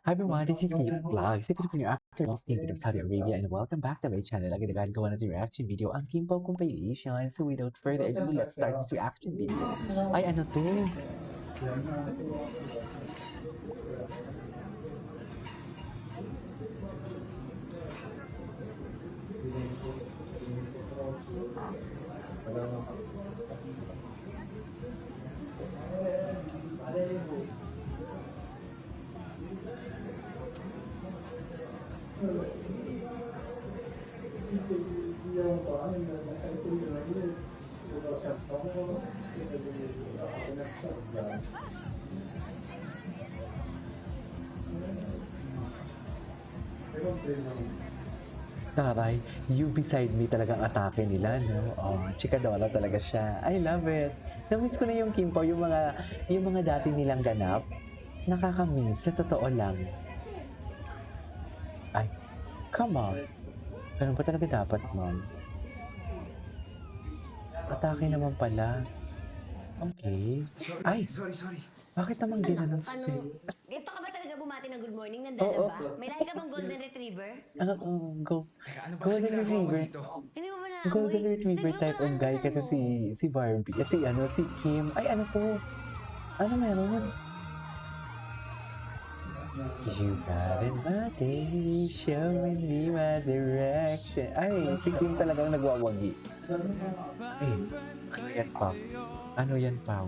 Hi everyone, this is Kim Vlog, si Filipino actor ng State of Saudi Arabia and welcome back to my channel. Agad gawa na reaction video ang Kimpo compilation. So without further ado, let's start this reaction video. Ay ano to? Taray, you beside me talagang atake nila, no? Oh, chikadora talaga siya. I love it. Na-miss ko na yung Kimpo, yung mga dati nilang ganap. Nakaka-miss, sa totoo lang. Ay, come on. Ganun pa talaga dapat, ma'am. Atake naman pala. Okay. Ay, Sorry. bakit naman din na ng Ano, dito ka ba talaga bumati ng good morning? Nandala ba? May lahi ka bang golden retriever? Teka, ano ba Golden ginagawa mo Retriever. dito? Hindi mo ba naamoy? Golden Retriever type of guy kasi si Barbie. Si Kim. Ay, ano to? Ano meron? You got in my day, showing me my direction. Ay, si Kim talagang nagwawagi. Ay, ano yan, Pao? Ano yan, Pao?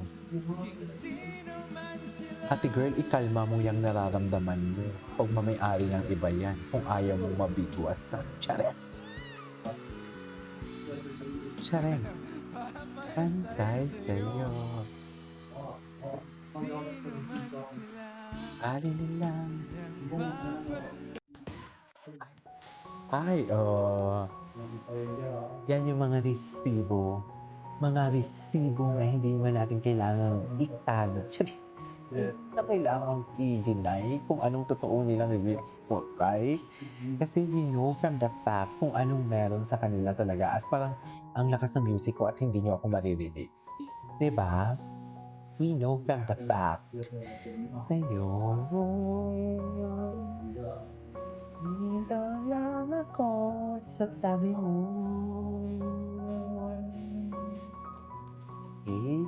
Ate girl, ikalma mo yung nararamdaman mo. Pag mamay-ari ng iba yan, kung ayaw mong mabigwasan. Chares! Chareng! Pantay sa'yo. Alin lang. Ay, yan yung mga resibo. Mga resibo na hindi man natin kailangan itago. Charis! Na kailangan i-deny kung anong totoo nilang report, right? Kasi we know from the fact kung anong meron sa kanila talaga at parang ang lakas ng music ko at hindi nyo ako maririnig. Diba? We know from the fact. Sa'yo, dito lang ako sa tabi mo. Okay?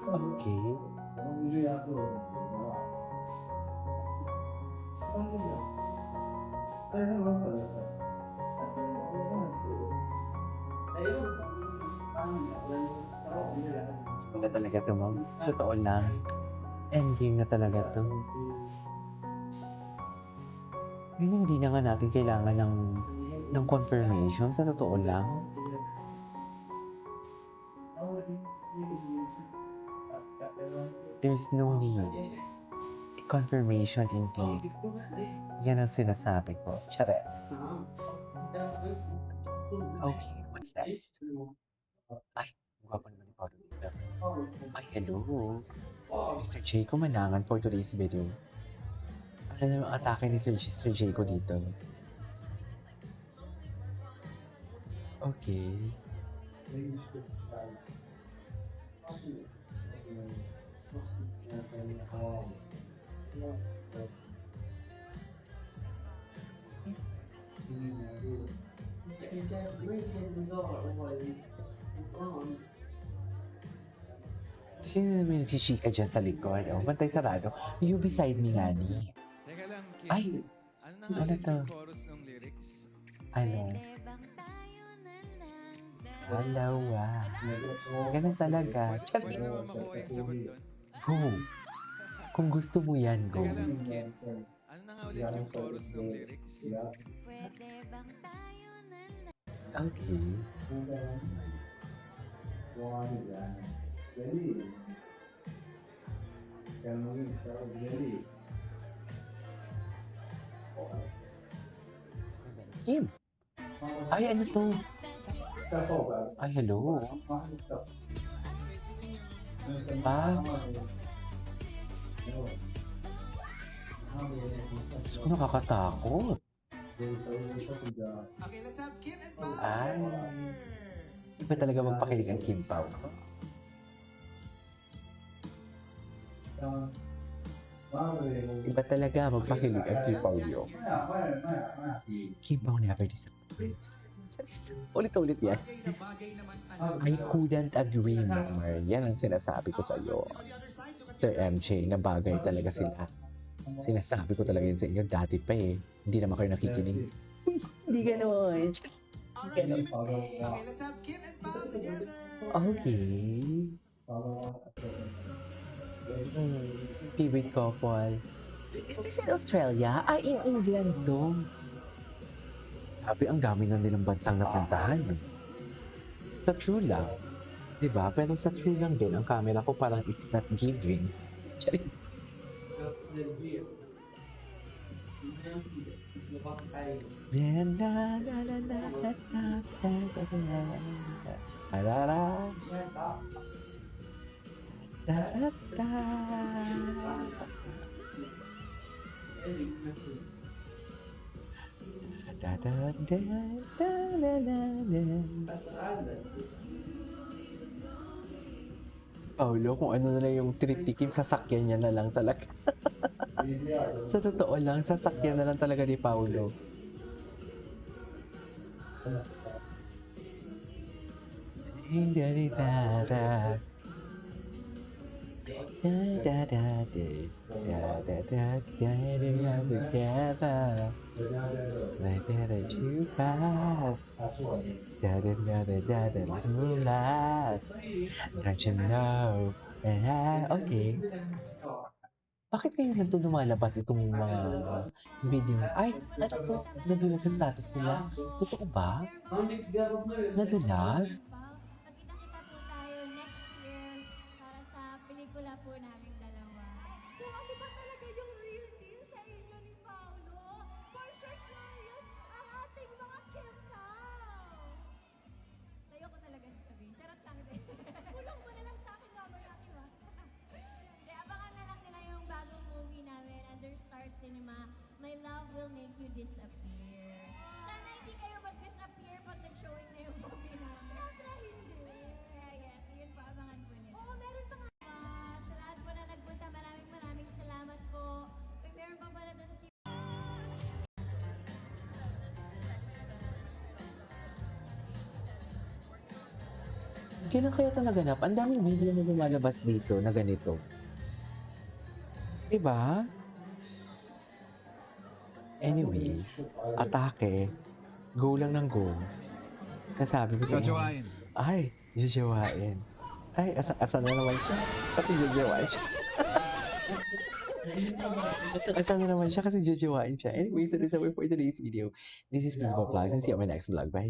Okay. Na talaga to, ma'am. Totoo lang. Endgame na talaga to. Yun, hindi na nga natin kailangan ng confirmation sa totoo lang. There's no need. Confirmation indeed. Yan ang sinasabi ko. Chares. Okay, what's next? Ay, gwapo naman ni Paulo dito. Ay, hello. Mr. J, kumanangan for today's video. Ano naman ang atake ni Sir J ko dito? Okay. Sino naman nagsichika dyan sa likod? Oh, bantay sarado. You beside me nga ni. Teka lang, Kim. Ay! Ano na nga Ano ulit to? yung chorus ng lyrics? Ano? Dalawa. Ganun talaga. Chari. Pwede naman makuha yung sagot doon. Go. Kung gusto mo yan, go. Teka lang, Kim. Ano na nga ulit yung chorus ng lyrics? Okay. Kim. Ay, ano to? Ay, hello. Ah. Diyos ko, nakakatakot. Okay, let's have Kim and Pao Ay. together. Iba talaga magpakilig ang Kim Pao. Iba talaga magpakilig ang Kim Pao yo. Kim Pao never disapproves. Ulit-ulit yan. Bagay na bagay naman ang I couldn't agree more. Yan ang sinasabi ko sa iyo. On the other side, look at Sir MJ, na bagay talaga sila. Sinasabi ko talaga yun sa inyo dati pa eh. Hindi naman kayo nakikinig. Uy, hindi gano'n. Just Alright, Kim and Pao. Okay, let's have Kim and Pao together. okay. Favorite couple. Is this in Australia? Ay, in England to. Sabi, ang dami na nilang bansang napuntahan. Sa true lang. Diba? Pero sa true lang din, ang camera ko parang it's not giving. Charing. Paulo, kung ano na lang yung triptikim, sasakyan niya na lang talaga. Sa totoo lang, sasakyan na lang talaga ni Paulo. Hindi Zara. Da da da da da da da da together. Like that you pass. Da da da da da da you last. Don't you know? Okay. Bakit kayo nandun lumalabas itong mga video? Ay, ano to? Nadulas sa status nila. Totoo ba? Nadulas? Magkita-kita po tayo next year para sa pelikula po naming dalawa. So ano ba talaga yung real deal sa inyo ni Paolo? For sure curious ang ating mga Kim Pao. Sa'yo ko talaga sasabihin. Charot lang din. Kulong mo na lang sa akin mamaya, di ba? Hindi, abangan na lang nila yung bagong movie namin under Star Cinema. My Love Will Make You Disappear. Sana hindi kayo mag-disappear pag nag-showing na yung movie namin. Siyempre hindi. Kaya yan, yun po, abangan po nila. Oo, meron pa nga. Sa lahat po na nagpunta, maraming salamat po. May meron pa pala doon Kailan kaya ito naganap? Ang daming video na lumalabas dito na ganito. Diba? Anyways, atake. Go lang ng go. Nasabi ko sa inyo. Ay, jajawain. Ay, asa na naman siya. Kasi jajawain siya. Asa na naman siya kasi jajawain siya. Anyways, that is all for today's video. This is Vivo Vlogs and see you on my next vlog. Bye!